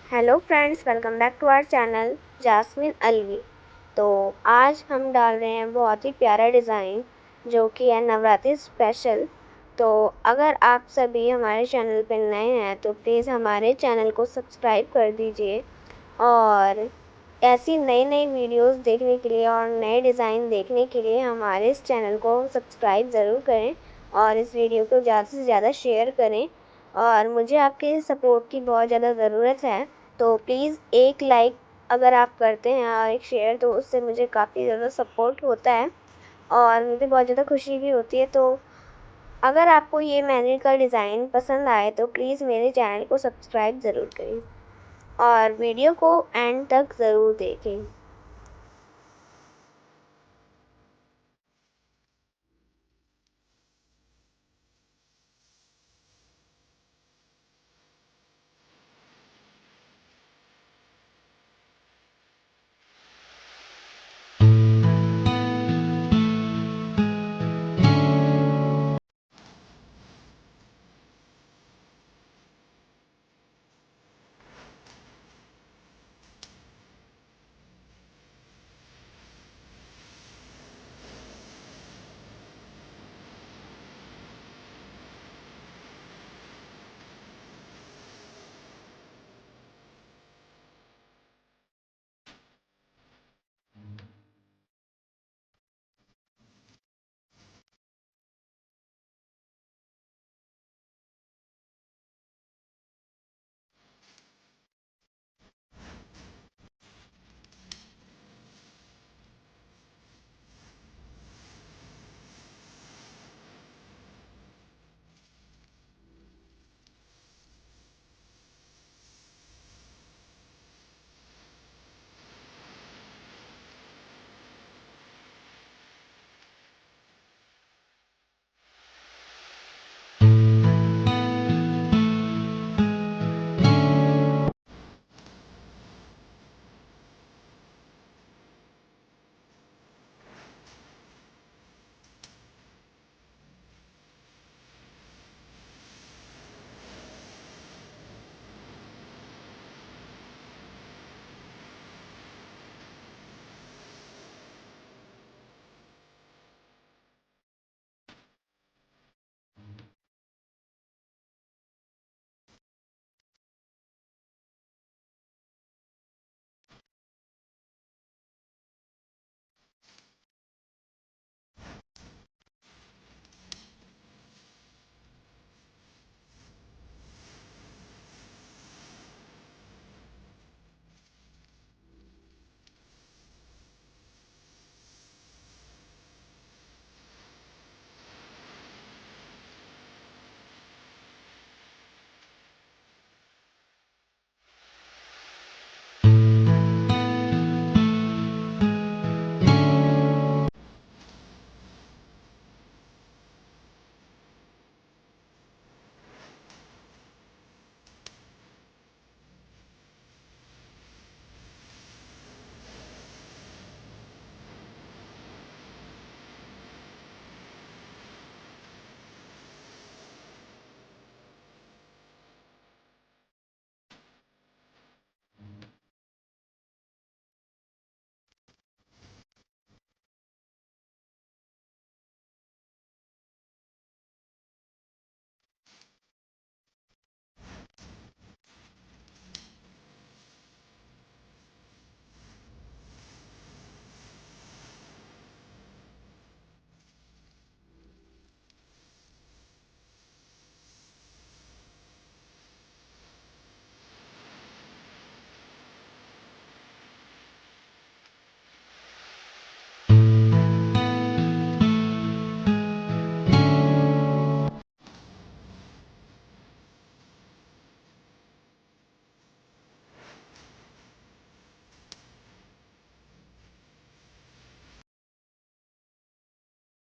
Hello friends, welcome back to our channel Jasmine Alvi. तो आज हम डाल रहे हैं बहुत ही प्यारा डिज़ाइन जो कि है नवरात्रि स्पेशल। तो अगर आप सभी हमारे चैनल पर नए हैं तो प्लीज़ हमारे चैनल को सब्सक्राइब कर दीजिए और ऐसी नई नई वीडियोस देखने के लिए और नए डिज़ाइन देखने के लिए हमारे इस चैनल को सब्सक्राइब ज़रूर करें और इस वीडियो को ज़्यादा से ज़्यादा शेयर करें। और मुझे आपके सपोर्ट की बहुत ज़्यादा ज़रूरत है, तो प्लीज़ एक लाइक अगर आप करते हैं और एक शेयर, तो उससे मुझे काफ़ी ज़्यादा सपोर्ट होता है और मुझे बहुत ज़्यादा खुशी भी होती है। तो अगर आपको ये मैनुअल का डिज़ाइन पसंद आए तो प्लीज़ मेरे चैनल को सब्सक्राइब ज़रूर करें और वीडियो को एंड तक ज़रूर देखें।